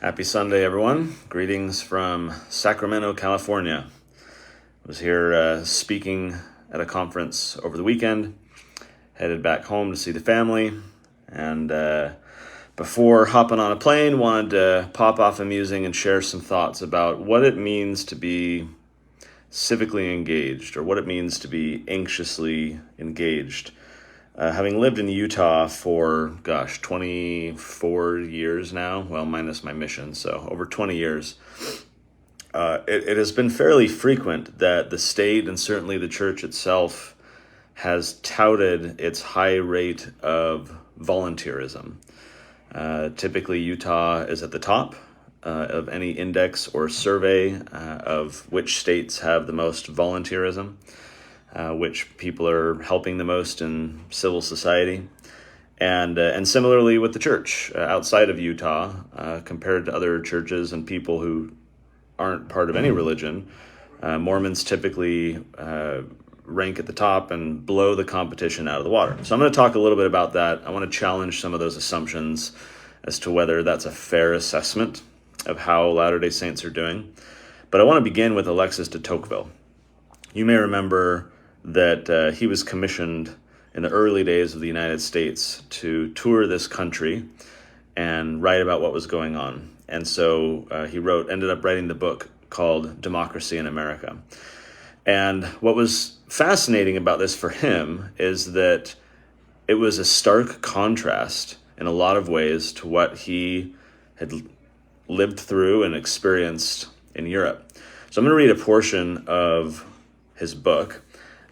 Happy Sunday, everyone. Greetings from Sacramento, California. I was here speaking at a conference over the weekend, headed back home to see the family, and before hopping on a plane, wanted to pop off a musing and share some thoughts about what it means to be civically engaged, or what it means to be anxiously engaged. Having lived in Utah for, 24 years now, well, minus my mission, so over 20 years, it has been fairly frequent that the state and certainly the church itself has touted its high rate of volunteerism. Typically, Utah is at the top of any index or survey of which states have the most volunteerism. Which people are helping the most in civil society. And similarly with the church outside of Utah, compared to other churches and people who aren't part of any religion, Mormons typically rank at the top and blow the competition out of the water. So I'm going to talk a little bit about that. I want to challenge some of those assumptions as to whether that's a fair assessment of how Latter-day Saints are doing. But I want to begin with Alexis de Tocqueville. You may remember that he was commissioned in the early days of the United States to tour this country and write about what was going on. And so he ended up writing the book called Democracy in America. And what was fascinating about this for him is that it was a stark contrast in a lot of ways to what he had lived through and experienced in Europe. So I'm going to read a portion of his book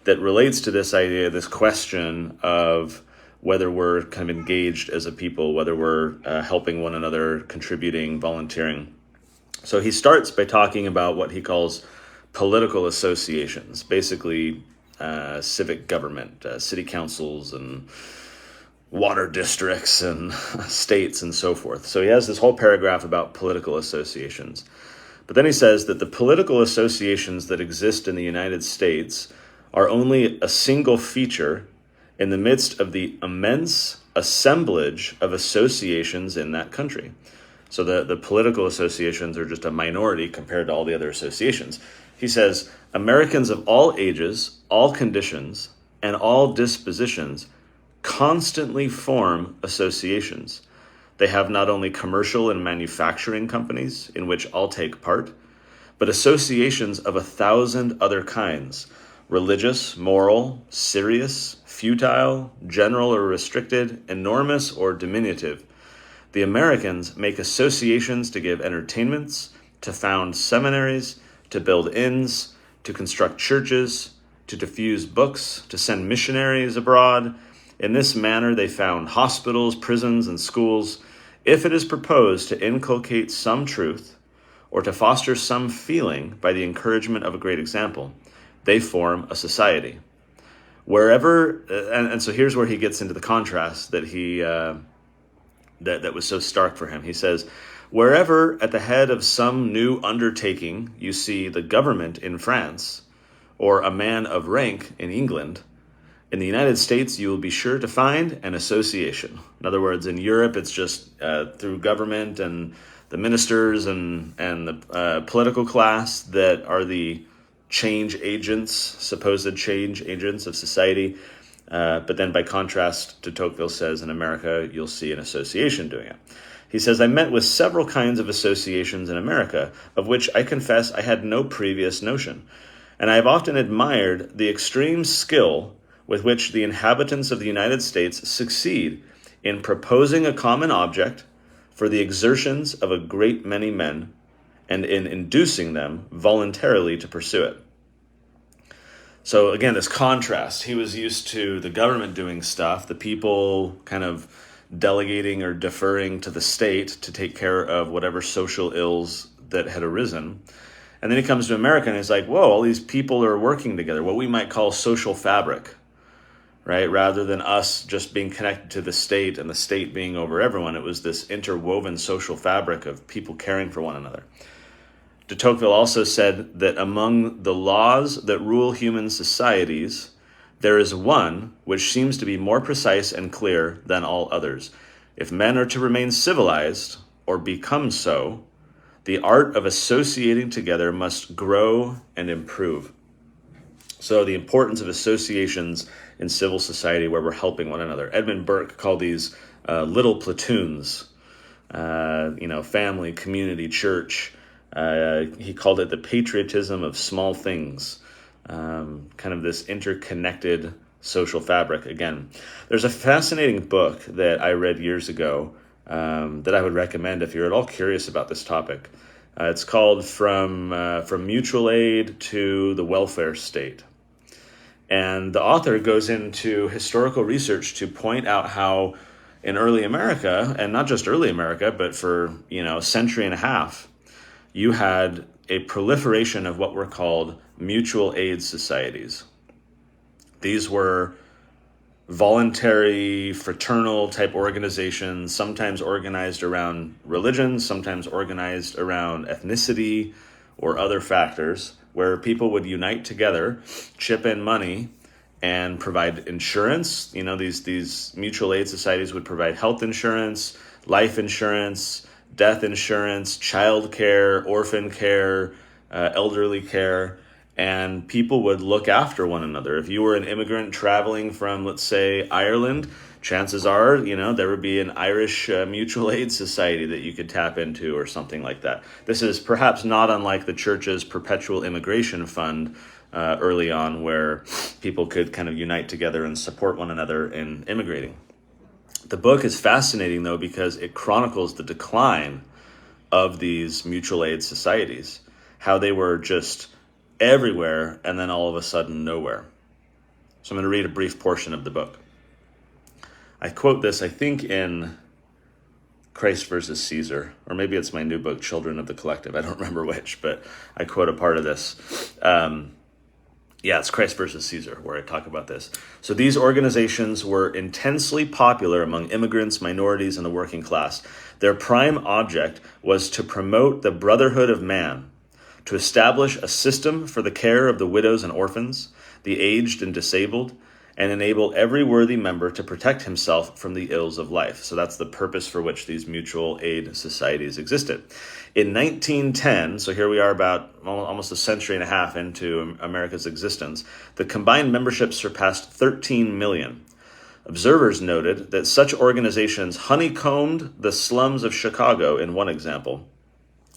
that relates to this idea, this question of whether we're kind of engaged as a people, whether we're helping one another, contributing, volunteering. So he starts by talking about what he calls political associations, basically civic government, city councils and water districts and states and so forth. So he has this whole paragraph about political associations. But then he says that the political associations that exist in the United States are only a single feature in the midst of the immense assemblage of associations in that country. So the political associations are just a minority compared to all the other associations. He says, Americans of all ages, all conditions, and all dispositions constantly form associations. They have not only commercial and manufacturing companies in which all take part, but associations of 1,000 other kinds, religious, moral, serious, futile, general or restricted, enormous or diminutive. The Americans make associations to give entertainments, to found seminaries, to build inns, to construct churches, to diffuse books, to send missionaries abroad. In this manner they found hospitals, prisons, and schools. If it is proposed to inculcate some truth, or to foster some feeling by the encouragement of a great example, they form a society. Wherever, and so here's where he gets into the contrast that that was so stark for him. He says, wherever at the head of some new undertaking you see the government in France, or a man of rank in England, in the United States you will be sure to find an association. In other words, in Europe it's just through government and the ministers and the political class that are the change agents, supposed change agents of society. But then by contrast, de Tocqueville says, in America, you'll see an association doing it. He says, I met with several kinds of associations in America, of which I confess I had no previous notion. And I have often admired the extreme skill with which the inhabitants of the United States succeed in proposing a common object for the exertions of a great many men, and in inducing them voluntarily to pursue it. So again, this contrast. He was used to the government doing stuff, the people kind of delegating or deferring to the state to take care of whatever social ills that had arisen. And then he comes to America and he's like, whoa, all these people are working together, what we might call social fabric, right? Rather than us just being connected to the state and the state being over everyone, it was this interwoven social fabric of people caring for one another. De Tocqueville also said that among the laws that rule human societies, there is one which seems to be more precise and clear than all others. If men are to remain civilized, or become so, the art of associating together must grow and improve. So the importance of associations in civil society where we're helping one another. Edmund Burke called these little platoons, family, community, church. He called it the patriotism of small things, kind of this interconnected social fabric. Again, there's a fascinating book that I read years ago that I would recommend if you're at all curious about this topic. It's called From Mutual Aid to the Welfare State. And the author goes into historical research to point out how in early America, and not just early America, but for a century and a half, you had a proliferation of what were called mutual aid societies. These were voluntary, fraternal type organizations, sometimes organized around religion, sometimes organized around ethnicity or other factors, where people would unite together, chip in money, and provide insurance. These mutual aid societies would provide health insurance, life insurance, death insurance, child care, orphan care, elderly care, and people would look after one another. If you were an immigrant traveling from, let's say, Ireland, chances are, there would be an Irish mutual aid society that you could tap into or something like that. This is perhaps not unlike the church's perpetual immigration fund early on, where people could kind of unite together and support one another in immigrating. The book is fascinating, though, because it chronicles the decline of these mutual aid societies, how they were just everywhere and then all of a sudden nowhere. So I'm going to read a brief portion of the book. I quote this, I think, in Christ versus Caesar, or maybe it's my new book, Children of the Collective. I don't remember which, but I quote a part of this. It's Christ versus Caesar, where I talk about this. So these organizations were intensely popular among immigrants, minorities, and the working class. Their prime object was to promote the brotherhood of man, to establish a system for the care of the widows and orphans, the aged and disabled, and enable every worthy member to protect himself from the ills of life. So that's the purpose for which these mutual aid societies existed. In 1910, so here we are about almost a century and a half into America's existence, the combined membership surpassed 13 million. Observers noted that such organizations honeycombed the slums of Chicago in one example,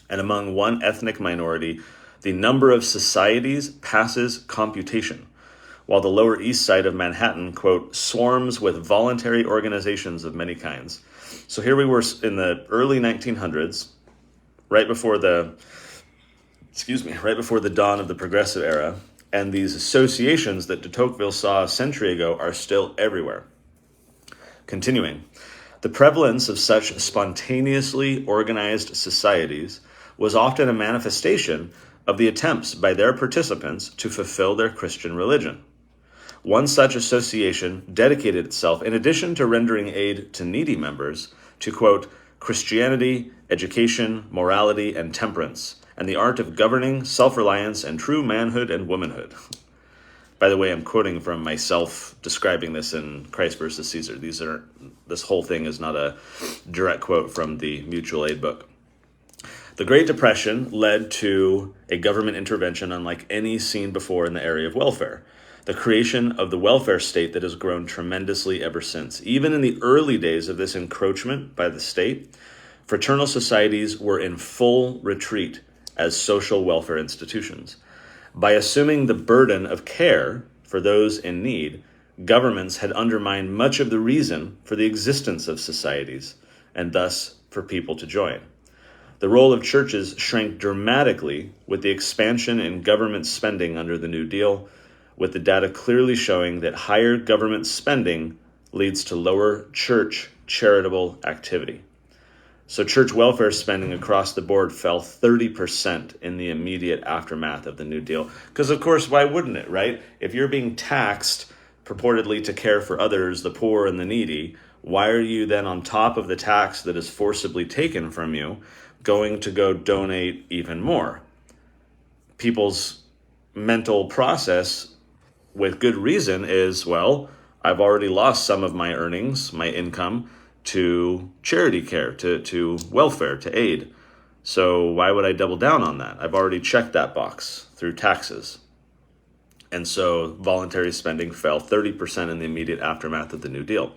and among one ethnic minority, the number of societies passes computation, while the Lower East Side of Manhattan, quote, swarms with voluntary organizations of many kinds. So here we were in the early 1900s, right before the dawn of the progressive era, and these associations that de Tocqueville saw a century ago are still everywhere. Continuing, the prevalence of such spontaneously organized societies was often a manifestation of the attempts by their participants to fulfill their Christian religion. One such association dedicated itself, in addition to rendering aid to needy members, to, quote, Christianity, education, morality, and temperance, and the art of governing, self-reliance, and true manhood and womanhood. By the way, I'm quoting from myself describing this in Christ versus Caesar. This whole thing is not a direct quote from the mutual aid book. The Great Depression led to a government intervention unlike any seen before in the area of welfare. The creation of the welfare state that has grown tremendously ever since. Even in the early days of this encroachment by the state, fraternal societies were in full retreat as social welfare institutions. By assuming the burden of care for those in need, governments had undermined much of the reason for the existence of societies, and thus for people to join. The role of churches shrank dramatically with the expansion in government spending under the New Deal, with the data clearly showing that higher government spending leads to lower church charitable activity. So church welfare spending across the board fell 30% in the immediate aftermath of the New Deal. Because, of course, why wouldn't it, right? If you're being taxed purportedly to care for others, the poor and the needy, why are you then, on top of the tax that is forcibly taken from you, going to go donate even more? People's mental process, with good reason, is, well, I've already lost some of my earnings, my income. to charity care, to welfare, to aid. So why would I double down on that? I've already checked that box through taxes. And so voluntary spending fell 30% in the immediate aftermath of the New Deal.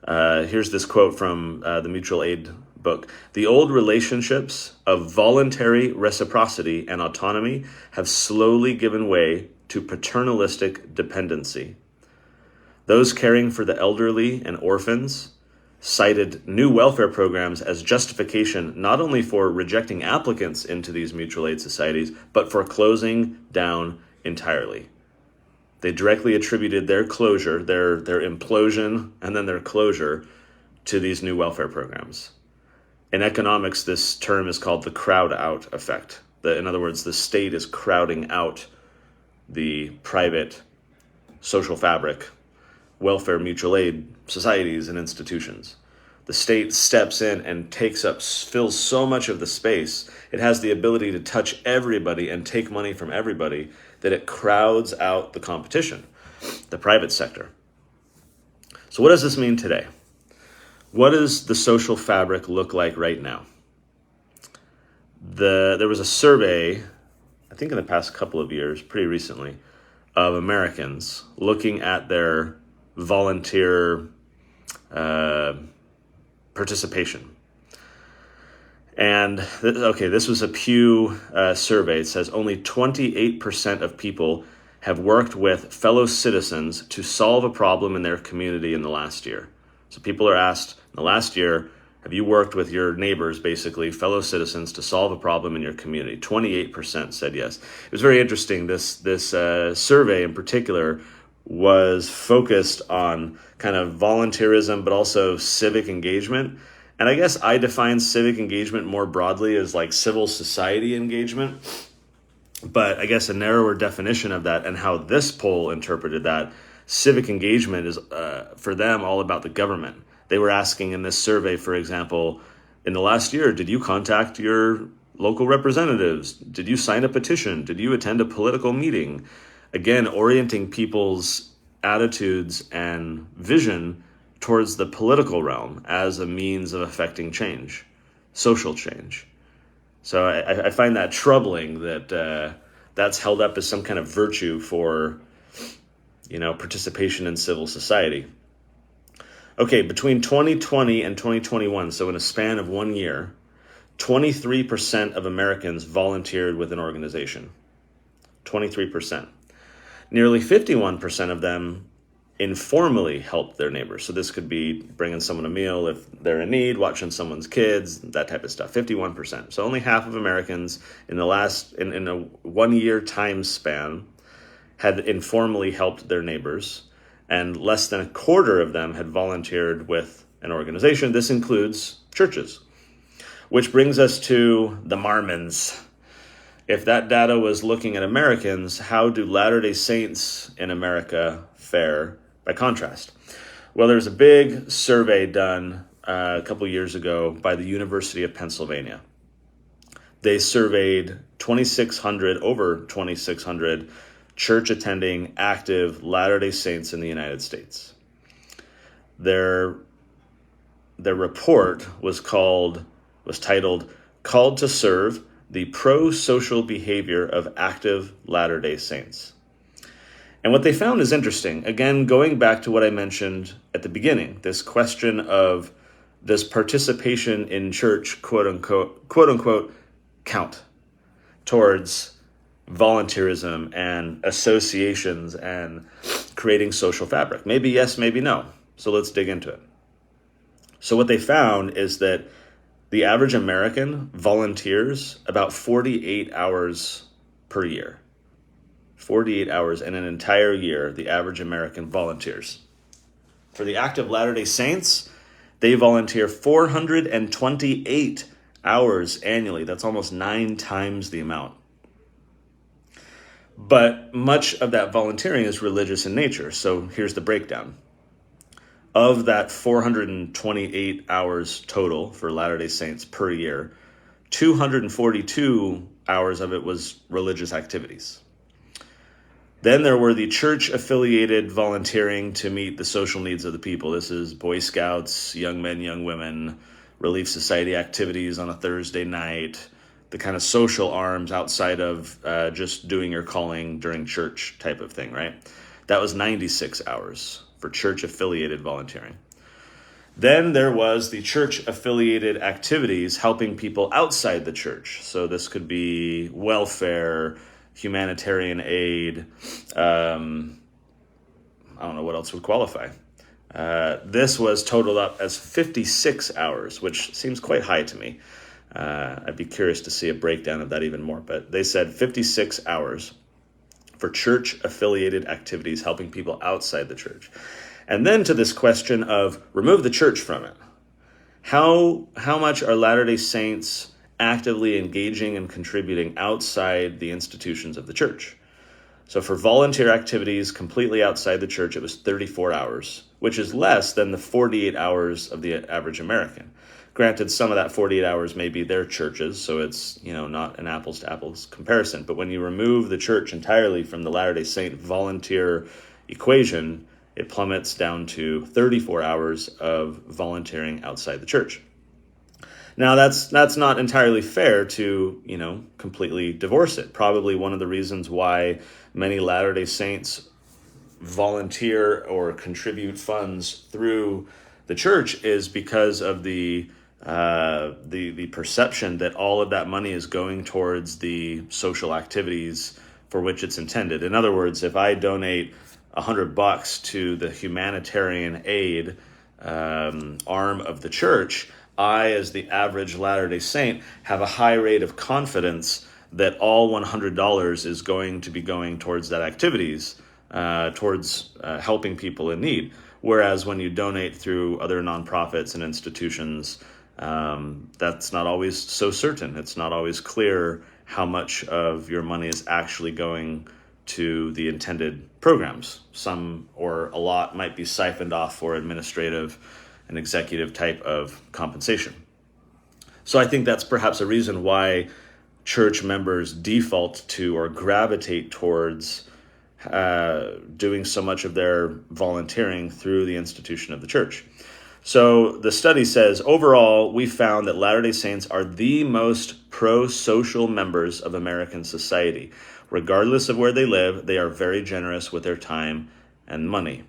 Here's this quote from the mutual aid book. The old relationships of voluntary reciprocity and autonomy have slowly given way to paternalistic dependency. Those caring for the elderly and orphans cited new welfare programs as justification not only for rejecting applicants into these mutual aid societies, but for closing down entirely. They directly attributed their closure, their implosion, and then their closure to these new welfare programs. In economics, this term is called the crowd-out effect. In other words, the state is crowding out the private social fabric, welfare mutual aid societies and institutions. The state steps in and fills so much of the space. It has the ability to touch everybody and take money from everybody that it crowds out the competition, the private sector. So what does this mean today? What does the social fabric look like right now? There was a survey, I think in the past couple of years, pretty recently, of Americans looking at their volunteer participation. And this was a Pew survey. It says only 28% of people have worked with fellow citizens to solve a problem in their community in the last year. So people are asked, in the last year, have you worked with your neighbors, basically, fellow citizens, to solve a problem in your community? 28% said yes. It was very interesting. This survey in particular was focused on kind of volunteerism, but also civic engagement. And I guess I define civic engagement more broadly as like civil society engagement. But I guess a narrower definition of that, and how this poll interpreted that, civic engagement is for them all about the government. They were asking in this survey, for example, in the last year, did you contact your local representatives? Did you sign a petition? Did you attend a political meeting? Again, orienting people's attitudes and vision towards the political realm as a means of affecting change, social change. So I find that troubling that that's held up as some kind of virtue for, participation in civil society. Okay, between 2020 and 2021, so in a span of 1 year, 23% of Americans volunteered with an organization. 23%. Nearly 51% of them informally helped their neighbors. So this could be bringing someone a meal if they're in need, watching someone's kids, that type of stuff. 51%. So only half of Americans in a 1 year time span had informally helped their neighbors, and less than a quarter of them had volunteered with an organization. This includes churches, which brings us to the Mormons. If that data was looking at Americans, how do Latter-day Saints in America fare by contrast? Well, there's a big survey done a couple years ago by the University of Pennsylvania. They surveyed over 2,600 church-attending, active Latter-day Saints in the United States. Their report was titled "Called to Serve: The Pro-Social Behavior of Active Latter-day Saints." And what they found is interesting. Again, going back to what I mentioned at the beginning, this question of, does participation in church, quote unquote, count towards volunteerism and associations and creating social fabric? Maybe yes, maybe no. So let's dig into it. So what they found is that the average American volunteers about 48 hours per year. 48 hours in an entire year, the average American volunteers. For the active Latter-day Saints, they volunteer 428 hours annually. That's almost 9 times the amount. But much of that volunteering is religious in nature. So here's the breakdown. Of that 428 hours total for Latter-day Saints per year, 242 hours of it was religious activities. Then there were the church-affiliated volunteering to meet the social needs of the people. This is Boy Scouts, young men, young women, Relief Society activities on a Thursday night, the kind of social arms outside of just doing your calling during church type of thing, right? That was 96 hours for church-affiliated volunteering. Then there was the church-affiliated activities helping people outside the church. So this could be welfare, humanitarian aid. I don't know what else would qualify. This was totaled up as 56 hours, which seems quite high to me. I'd be curious to see a breakdown of that even more. But they said 56 hours for church-affiliated activities helping people outside the church. And then to this question of remove the church from it. How much are Latter-day Saints actively engaging and contributing outside the institutions of the church? So for volunteer activities completely outside the church, it was 34 hours, which is less than the 48 hours of the average American. Granted, some of that 48 hours may be their churches, so it's, not an apples to apples comparison. But when you remove the church entirely from the Latter-day Saint volunteer equation, it plummets down to 34 hours of volunteering outside the church. Now, that's not entirely fair to, completely divorce it. Probably one of the reasons why many Latter-day Saints volunteer or contribute funds through the church is because of the perception that all of that money is going towards the social activities for which it's intended. In other words, if I donate $100 to the humanitarian aid arm of the church, I, as the average Latter-day Saint, have a high rate of confidence that all $100 is going to be going towards that activities, towards helping people in need. Whereas when you donate through other nonprofits and institutions, that's not always so certain. It's not always clear how much of your money is actually going to the intended programs. Some or a lot might be siphoned off for administrative and executive type of compensation. So I think that's perhaps a reason why church members default to or gravitate towards doing so much of their volunteering through the institution of the church. So the study says, overall, we found that Latter-day Saints are the most pro-social members of American society. Regardless of where they live, they are very generous with their time and money.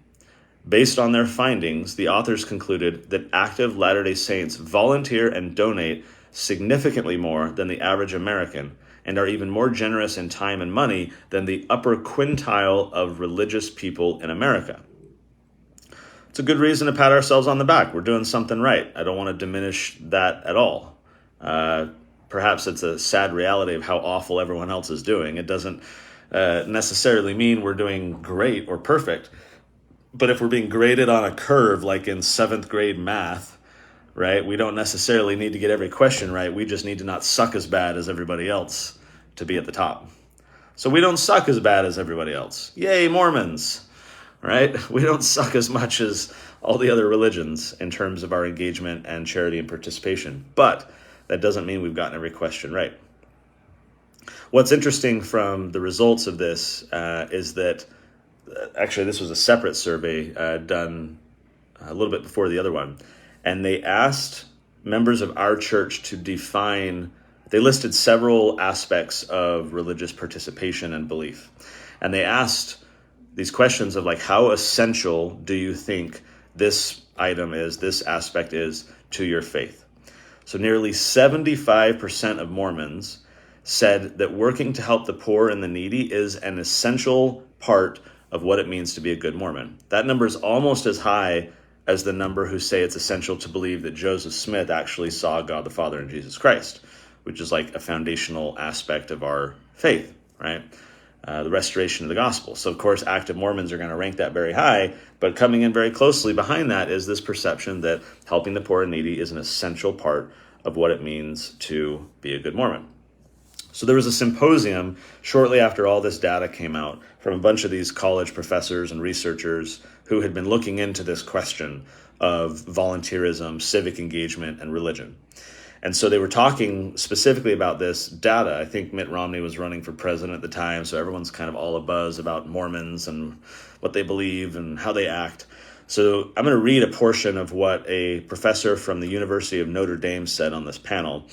Based on their findings, the authors concluded that active Latter-day Saints volunteer and donate significantly more than the average American and are even more generous in time and money than the upper quintile of religious people in America. It's a good reason to pat ourselves on the back. We're doing something right. I don't want to diminish that at all. Perhaps it's a sad reality of how awful everyone else is doing. It doesn't necessarily mean we're doing great or perfect. But if we're being graded on a curve like in 7th grade math, right, we don't necessarily need to get every question right. We just need to not suck as bad as everybody else to be at the top. So we don't suck as bad as everybody else. Yay, Mormons, right? We don't suck as much as all the other religions in terms of our engagement and charity and participation. But that doesn't mean we've gotten every question right. What's interesting from the results of this is that, actually this was a separate survey done a little bit before the other one, and they asked members of our church to define, they listed several aspects of religious participation and belief. And they asked these questions of like, how essential do you think this item is, this aspect is to your faith? So nearly 75% of Mormons said that working to help the poor and the needy is an essential part of what it means to be a good Mormon. That number is almost as high as the number who say it's essential to believe that Joseph Smith actually saw God the Father and Jesus Christ, which is like a foundational aspect of our faith, right? The restoration of the gospel. So, of course, active Mormons are going to rank that very high, but coming in very closely behind that is this perception that helping the poor and needy is an essential part of what it means to be a good Mormon. So there was a symposium shortly after all this data came out from a bunch of these college professors and researchers who had been looking into this question of volunteerism, civic engagement, and religion. And so they were talking specifically about this data. I think Mitt Romney was running for president at the time, so everyone's kind of all abuzz about Mormons and what they believe and how they act. So I'm going to read a portion of what a professor from the University of Notre Dame said on this panel.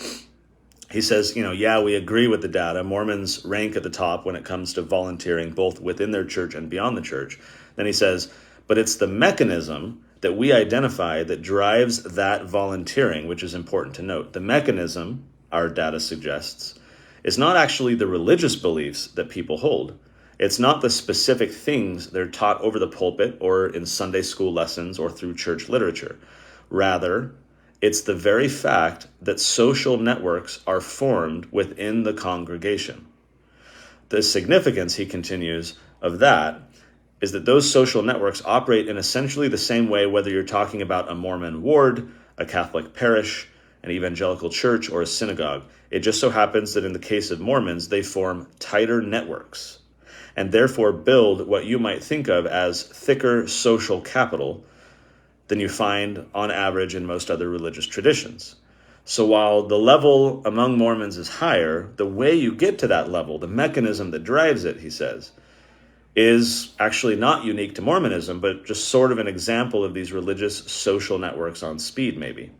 He says, yeah, we agree with the data. Mormons rank at the top when it comes to volunteering, both within their church and beyond the church. Then he says, but it's the mechanism that we identify that drives that volunteering, which is important to note. The mechanism, our data suggests, is not actually the religious beliefs that people hold. It's not the specific things they're taught over the pulpit or in Sunday school lessons or through church literature. Rather, it's the very fact that social networks are formed within the congregation. The significance, he continues, of that is that those social networks operate in essentially the same way whether you're talking about a Mormon ward, a Catholic parish, an evangelical church, or a synagogue. It just so happens that in the case of Mormons, they form tighter networks and therefore build what you might think of as thicker social capital than you find on average in most other religious traditions. So while the level among Mormons is higher, the way you get to that level, the mechanism that drives it, he says, is actually not unique to Mormonism, but just sort of an example of these religious social networks on speed, maybe.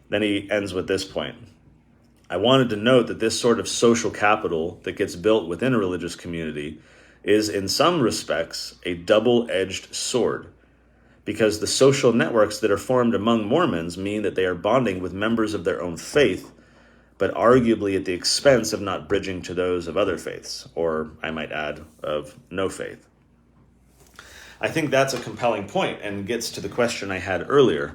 Then he ends with this point. I wanted to note that this sort of social capital that gets built within a religious community is in some respects a double-edged sword, because the social networks that are formed among Mormons mean that they are bonding with members of their own faith, but arguably at the expense of not bridging to those of other faiths, or I might add, of no faith. I think that's a compelling point and gets to the question I had earlier,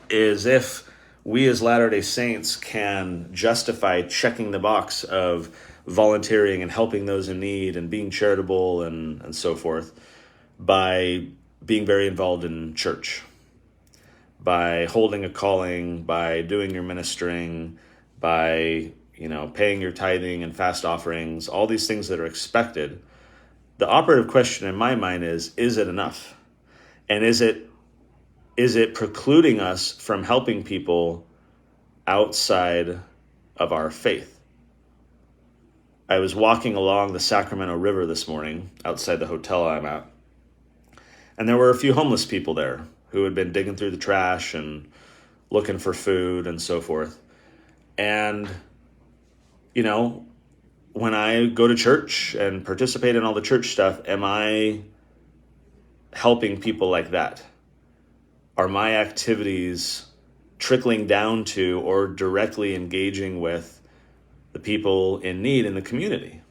is if we as Latter-day Saints can justify checking the box of volunteering and helping those in need and being charitable and so forth by being very involved in church, by holding a calling, by doing your ministering, by paying your tithing and fast offerings, all these things that are expected. The operative question in my mind is it enough? And is it precluding us from helping people outside of our faith? I was walking along the Sacramento River this morning outside the hotel I'm at, and there were a few homeless people there who had been digging through the trash and looking for food and so forth. And, when I go to church and participate in all the church stuff, am I helping people like that? Are my activities trickling down to or directly engaging with the people in need in the community?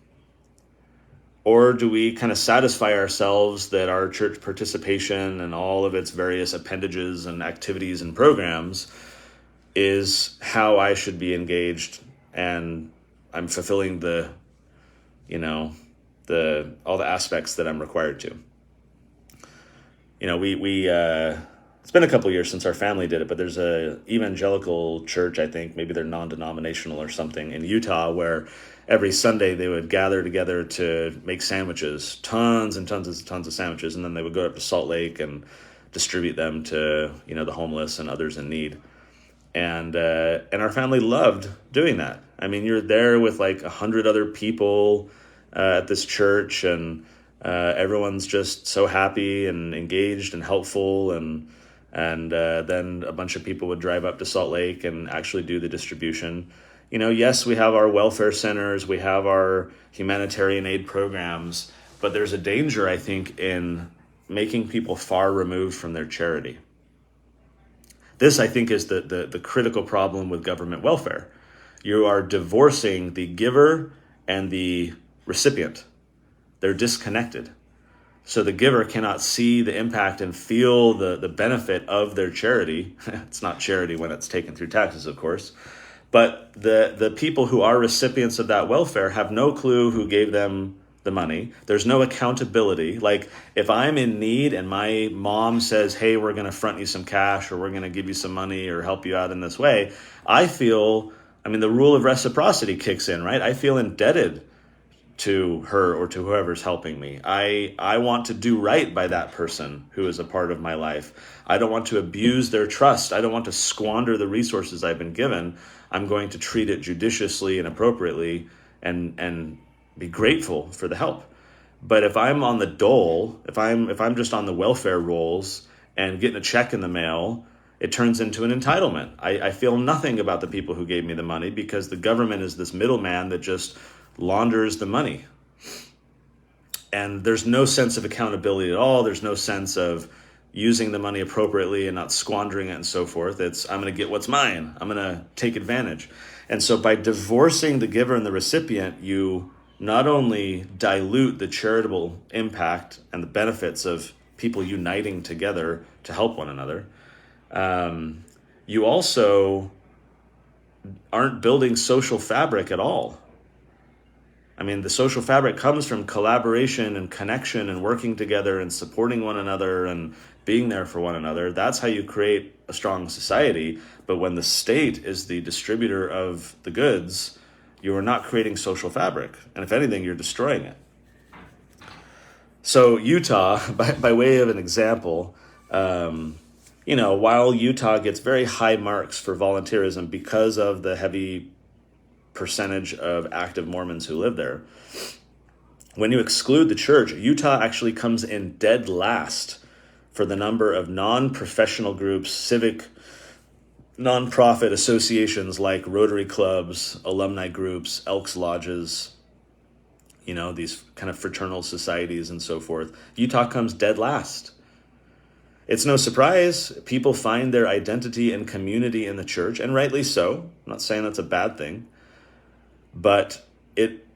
Or do we kind of satisfy ourselves that our church participation and all of its various appendages and activities and programs is how I should be engaged, and I'm fulfilling all the aspects that I'm required to? It's been a couple years since our family did it, but there's a evangelical church, I think, maybe they're non-denominational or something, in Utah, where every Sunday they would gather together to make sandwiches, tons and tons of sandwiches, and then they would go up to Salt Lake and distribute them to, the homeless and others in need. And our family loved doing that. I mean, you're there with like 100 other people at this church, and everyone's just so happy and engaged and helpful, and then a bunch of people would drive up to Salt Lake and actually do the distribution. Yes, we have our welfare centers, we have our humanitarian aid programs, but there's a danger, I think, in making people far removed from their charity. This, I think, is the critical problem with government welfare. You are divorcing the giver and the recipient. They're disconnected. So the giver cannot see the impact and feel the benefit of their charity. It's not charity when it's taken through taxes, of course. But the people who are recipients of that welfare have no clue who gave them the money. There's no accountability. Like, if I'm in need and my mom says, hey, we're going to front you some cash, or we're going to give you some money or help you out in this way, I feel, the rule of reciprocity kicks in, right? I feel indebted to her or to whoever's helping me. I want to do right by that person who is a part of my life. I don't want to abuse their trust. I don't want to squander the resources I've been given. I'm going to treat it judiciously and appropriately and be grateful for the help. But if I'm on the dole, if I'm just on the welfare rolls and getting a check in the mail, it turns into an entitlement. I feel nothing about the people who gave me the money because the government is this middleman that just launders the money. And there's no sense of accountability at all. There's no sense of using the money appropriately and not squandering it and so forth. It's, I'm going to get what's mine. I'm going to take advantage. And so by divorcing the giver and the recipient, you not only dilute the charitable impact and the benefits of people uniting together to help one another, you also aren't building social fabric at all. I mean, the social fabric comes from collaboration and connection and working together and supporting one another and being there for one another. That's how you create a strong society. But when the state is the distributor of the goods, you are not creating social fabric. And if anything, you're destroying it. So Utah, by way of an example, while Utah gets very high marks for volunteerism because of the heavy percentage of active Mormons who live there, when you exclude the church, Utah actually comes in dead last for the number of non-professional groups, civic, nonprofit associations like Rotary clubs, alumni groups, Elks lodges, these kind of fraternal societies and so forth. Utah comes dead last. It's no surprise people find their identity and community in the church, and rightly so. I'm not saying that's a bad thing, but it,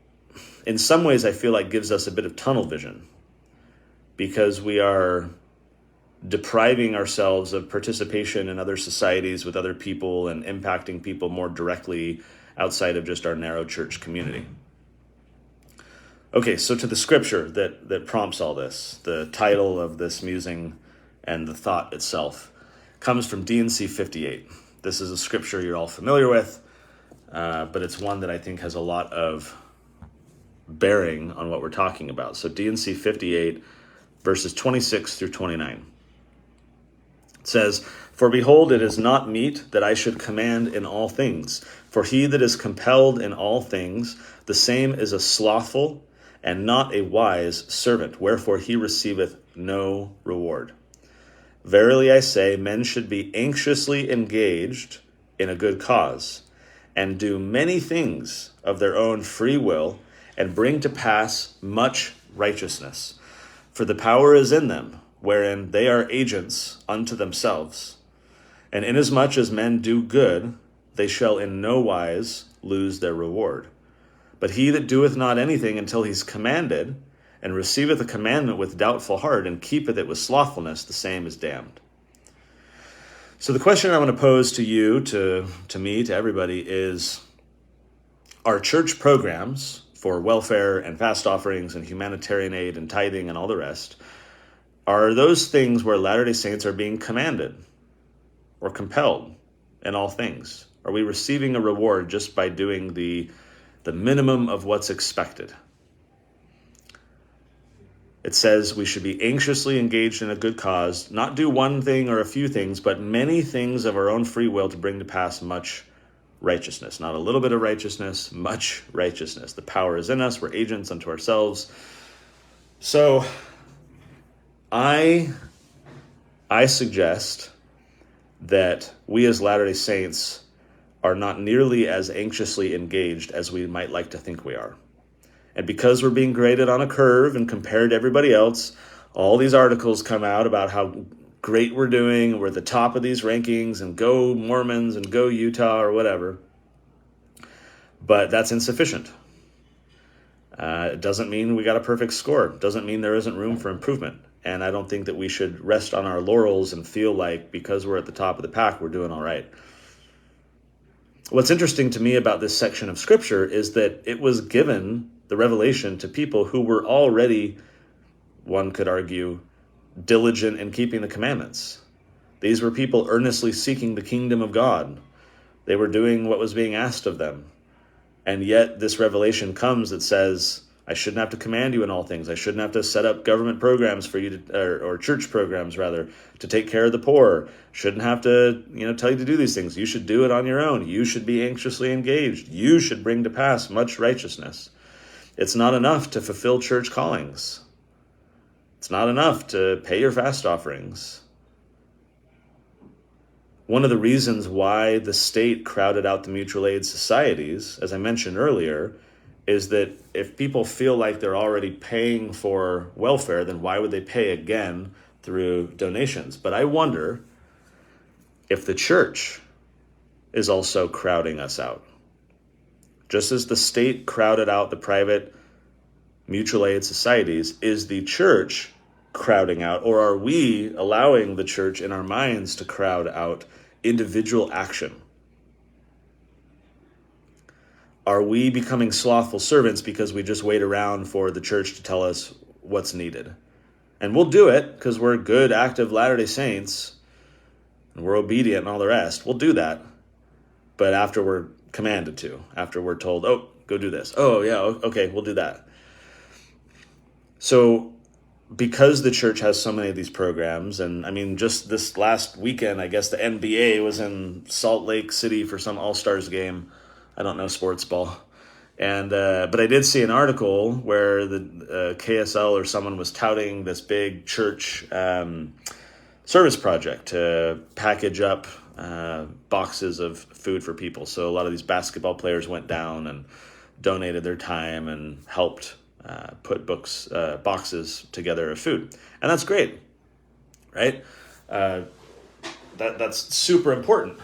in some ways, I feel like gives us a bit of tunnel vision because we are depriving ourselves of participation in other societies with other people and impacting people more directly outside of just our narrow church community. Okay, so to the scripture that prompts all this, the title of this musing and the thought itself comes from D&C 58. This is a scripture you're all familiar with, but it's one that I think has a lot of bearing on what we're talking about. So D&C 58, verses 26 through 29. It says, "For behold, it is not meet that I should command in all things. For he that is compelled in all things, the same is a slothful and not a wise servant. Wherefore he receiveth no reward. Verily I say, men should be anxiously engaged in a good cause, and do many things of their own free will, and bring to pass much righteousness. For the power is in them, wherein they are agents unto themselves. And inasmuch as men do good, they shall in no wise lose their reward. But he that doeth not anything until he's commanded, and receiveth a commandment with doubtful heart, and keepeth it with slothfulness, the same is damned." So the question I want to pose to you, to me, to everybody is, are church programs for welfare and fast offerings and humanitarian aid and tithing and all the rest, are those things where Latter-day Saints are being commanded or compelled in all things? Are we receiving a reward just by doing the minimum of what's expected? It says we should be anxiously engaged in a good cause, not do one thing or a few things, but many things of our own free will to bring to pass much righteousness. Not a little bit of righteousness, much righteousness. The power is in us. We're agents unto ourselves. So I suggest that we as Latter-day Saints are not nearly as anxiously engaged as we might like to think we are. And because we're being graded on a curve and compared to everybody else, all these articles come out about how great we're doing, we're at the top of these rankings, and go Mormons and go Utah or whatever. But that's insufficient. It doesn't mean we got a perfect score. It doesn't mean there isn't room for improvement. And I don't think that we should rest on our laurels and feel like because we're at the top of the pack, we're doing all right. What's interesting to me about this section of scripture is that it was given, the revelation, to people who were already, one could argue, diligent in keeping the commandments. These were people earnestly seeking the kingdom of God. They were doing what was being asked of them. And yet this revelation comes that says, I shouldn't have to command you in all things. I shouldn't have to set up government programs for you to, or church programs rather, to take care of the poor. Shouldn't have to, tell you to do these things. You should do it on your own. You should be anxiously engaged. You should bring to pass much righteousness. It's not enough to fulfill church callings. It's not enough to pay your fast offerings. One of the reasons why the state crowded out the mutual aid societies, as I mentioned earlier, is that if people feel like they're already paying for welfare, then why would they pay again through donations? But I wonder if the church is also crowding us out. Just as the state crowded out the private mutual aid societies, is the church crowding out, or are we allowing the church in our minds to crowd out individual action? Are we becoming slothful servants because we just wait around for the church to tell us what's needed? And we'll do it because we're good, active Latter-day Saints, and we're obedient and all the rest. We'll do that. But after we're commanded to, after we're told, oh, go do this. Oh, yeah, okay, we'll do that. So because the church has so many of these programs, and I mean, just this last weekend, I guess the NBA was in Salt Lake City for some All-Stars game. I don't know sports ball. And but I did see an article where the KSL or someone was touting this big church service project to package up boxes of food for people. So a lot of these basketball players went down and donated their time and helped put boxes together of food. And that's great, right? That's super important.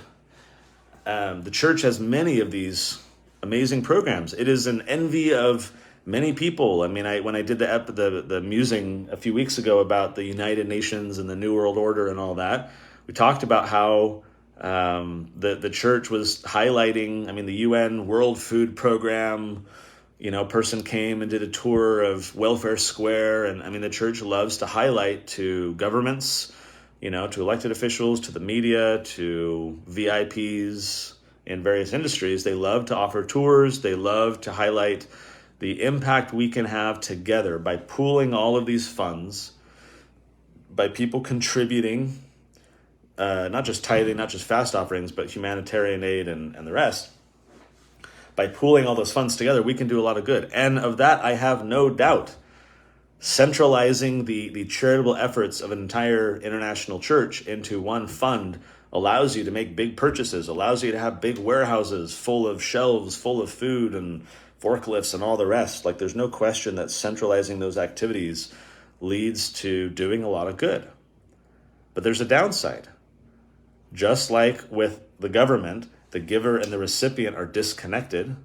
The church has many of these amazing programs. It is an envy of many people. I mean, when I did the musing a few weeks ago about the United Nations and the New World Order and all that, we talked about how the church was highlighting, I mean, the UN World Food Program, person came and did a tour of Welfare Square. And I mean, the church loves to highlight to governments, to elected officials, to the media, to VIPs in various industries. They love to offer tours. They love to highlight the impact we can have together by pooling all of these funds, by people contributing, not just tithing, not just fast offerings, but humanitarian aid and the rest. By pooling all those funds together, we can do a lot of good. And of that, I have no doubt. Centralizing the charitable efforts of an entire international church into one fund allows you to make big purchases, allows you to have big warehouses full of shelves, full of food and forklifts and all the rest. Like, there's no question that centralizing those activities leads to doing a lot of good. But there's a downside. Just like with the government, the giver and the recipient are disconnected,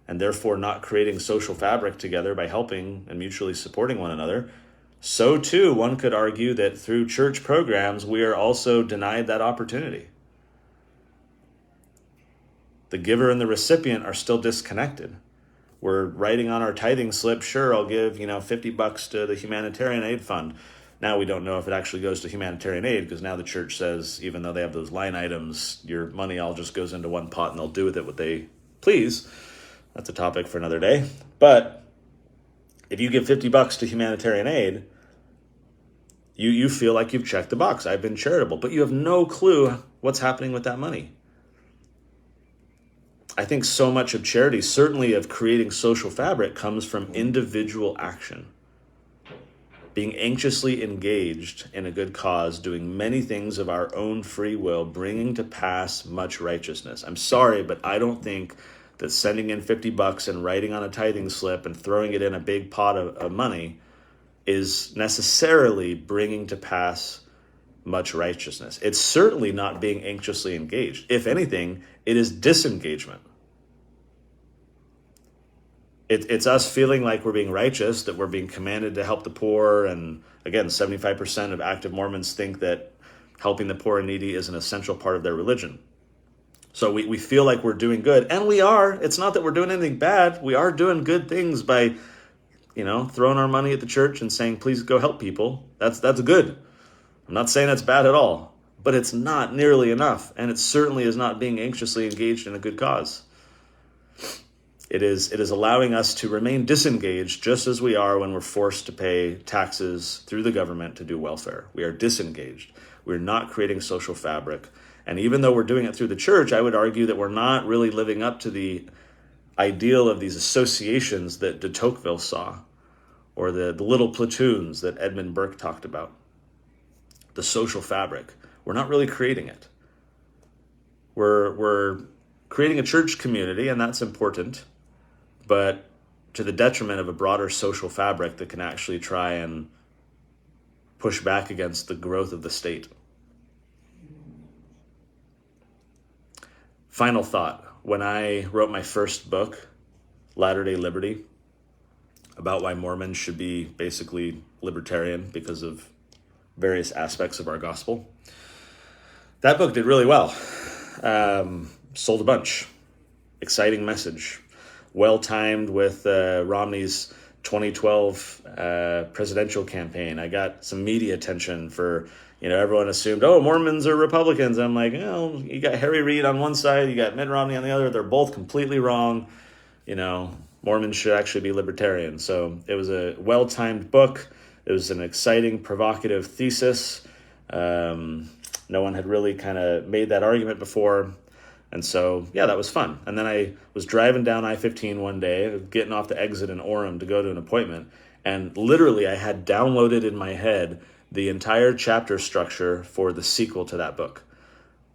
and therefore not creating social fabric together by helping and mutually supporting one another. So too, one could argue that through church programs, we are also denied that opportunity. The giver and the recipient are still disconnected. We're writing on our tithing slip, sure, I'll give, $50 to the humanitarian aid fund. Now we don't know if it actually goes to humanitarian aid, because now the church says, even though they have those line items, your money all just goes into one pot and they'll do with it what they please. That's a topic for another day. But if you give $50 to humanitarian aid, you feel like you've checked the box. I've been charitable, but you have no clue what's happening with that money. I think so much of charity, certainly of creating social fabric, comes from individual action. Being anxiously engaged in a good cause, doing many things of our own free will, bringing to pass much righteousness. I'm sorry, but I don't think that sending in $50 and writing on a tithing slip and throwing it in a big pot of money is necessarily bringing to pass much righteousness. It's certainly not being anxiously engaged. If anything, it is disengagement. It's us feeling like we're being righteous, that we're being commanded to help the poor. And again, 75% of active Mormons think that helping the poor and needy is an essential part of their religion. So we feel like we're doing good, and we are. It's not that we're doing anything bad. We are doing good things by, throwing our money at the church and saying, please go help people. That's good. I'm not saying that's bad at all, but it's not nearly enough. And it certainly is not being anxiously engaged in a good cause. It is allowing us to remain disengaged just as we are when we're forced to pay taxes through the government to do welfare. We are disengaged. We're not creating social fabric. And even though we're doing it through the church, I would argue that we're not really living up to the ideal of these associations that de Tocqueville saw, or the little platoons that Edmund Burke talked about. The social fabric. We're not really creating it. We're creating a church community, and that's important, but to the detriment of a broader social fabric that can actually try and push back against the growth of the state. Final thought. When I wrote my first book, Latter-day Liberty, about why Mormons should be basically libertarian because of various aspects of our gospel, that book did really well. Sold a bunch. Exciting message. Well-timed with Romney's 2012 presidential campaign. I got some media attention for, everyone assumed, Mormons are Republicans. I'm like, you got Harry Reid on one side, you got Mitt Romney on the other. They're both completely wrong. Mormons should actually be libertarian. So it was a well-timed book. It was an exciting, provocative thesis. No one had really kind of made that argument before. And so, that was fun. And then I was driving down I-15 one day, getting off the exit in Orem to go to an appointment. And literally I had downloaded in my head the entire chapter structure for the sequel to that book.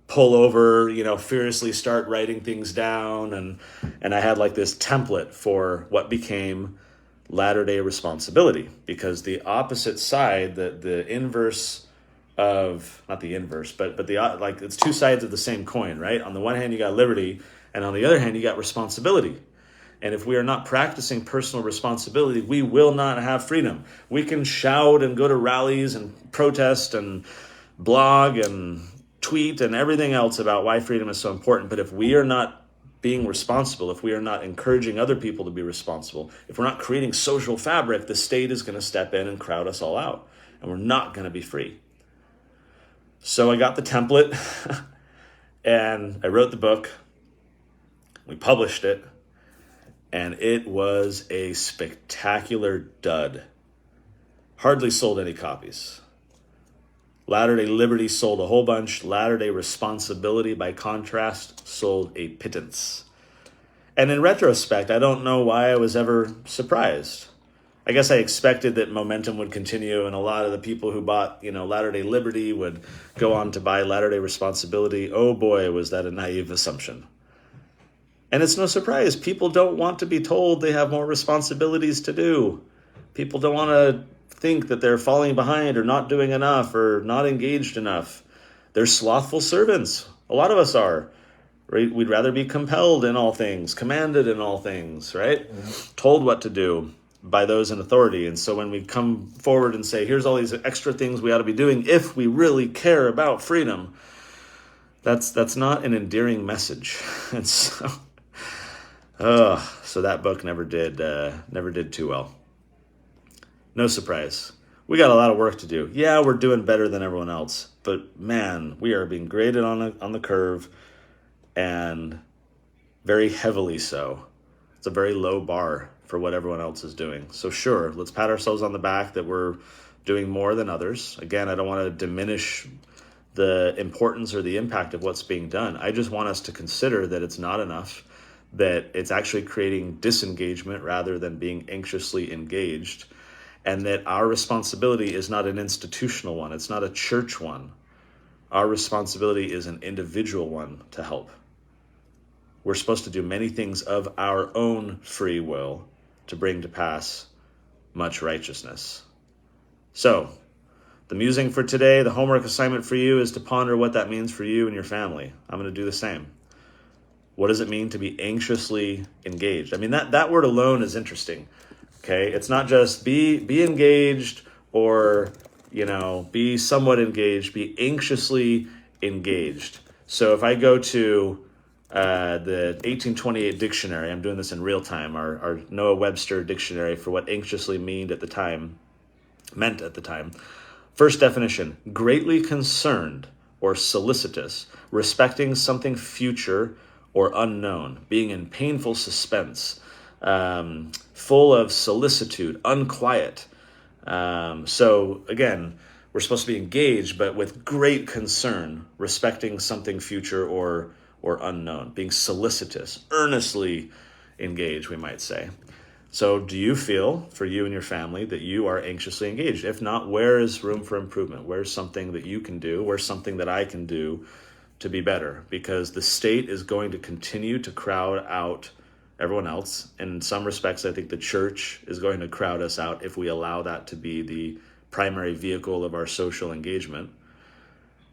Pull over, furiously start writing things down. And I had like this template for what became Latter-day responsibility. Because the opposite side, the inverse of, not the inverse, but the it's two sides of the same coin, right? On the one hand, you got liberty, and on the other hand, you got responsibility. And if we are not practicing personal responsibility, we will not have freedom. We can shout and go to rallies and protest and blog and tweet and everything else about why freedom is so important. But if we are not being responsible, if we are not encouraging other people to be responsible, if we're not creating social fabric, the state is going to step in and crowd us all out, and we're not going to be free. So I got the template and I wrote the book. We published it, and it was a spectacular dud. Hardly sold any copies. Latter-day Liberty sold a whole bunch. Latter-day Responsibility, by contrast, sold a pittance. And in retrospect, I don't know why I was ever surprised. I guess I expected that momentum would continue, and a lot of the people who bought, Latter-day Liberty would go on to buy Latter-day Responsibility. Oh boy, was that a naive assumption. And it's no surprise. People don't want to be told they have more responsibilities to do. People don't want to think that they're falling behind or not doing enough or not engaged enough. They're slothful servants. A lot of us are. Right? We'd rather be compelled in all things, commanded in all things, right? Mm-hmm. Told what to do by those in authority. And so when we come forward and say, here's all these extra things we ought to be doing if we really care about freedom, that's not an endearing message. And so that book never did too well. No surprise. We got a lot of work to do. Yeah, we're doing better than everyone else, but man, we are being graded on the curve, and very heavily so. It's a very low bar for what everyone else is doing. So sure, let's pat ourselves on the back that we're doing more than others. Again, I don't want to diminish the importance or the impact of what's being done. I just want us to consider that it's not enough, that it's actually creating disengagement rather than being anxiously engaged, and that our responsibility is not an institutional one. It's not a church one. Our responsibility is an individual one to help. We're supposed to do many things of our own free will to bring to pass much righteousness. So, the musing for today, the homework assignment for you is to ponder what that means for you and your family. I'm going to do the same. What does it mean to be anxiously engaged? I mean, that word alone is interesting. Okay, it's not just be engaged or, be somewhat engaged, be anxiously engaged. So if I go to the 1828 dictionary, I'm doing this in real time, our Noah Webster dictionary for what anxiously meant at the time. First definition, greatly concerned or solicitous, respecting something future or unknown, being in painful suspense, full of solicitude, unquiet. So again, we're supposed to be engaged, but with great concern, respecting something future or unknown, being solicitous, earnestly engaged, we might say. So do you feel, for you and your family, that you are anxiously engaged? If not, where is room for improvement? Where's something that you can do? Where's something that I can do to be better? Because the state is going to continue to crowd out everyone else. In some respects, I think the church is going to crowd us out if we allow that to be the primary vehicle of our social engagement.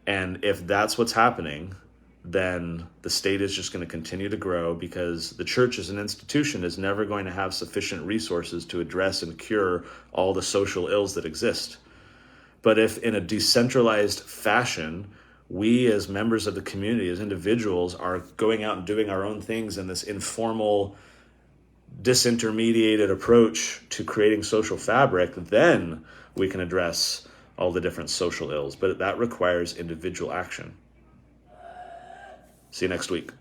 And if that's what's happening, then the state is just going to continue to grow, because the church as an institution is never going to have sufficient resources to address and cure all the social ills that exist. But if in a decentralized fashion, we as members of the community, as individuals, are going out and doing our own things in this informal, disintermediated approach to creating social fabric, then we can address all the different social ills. But that requires individual action. See you next week.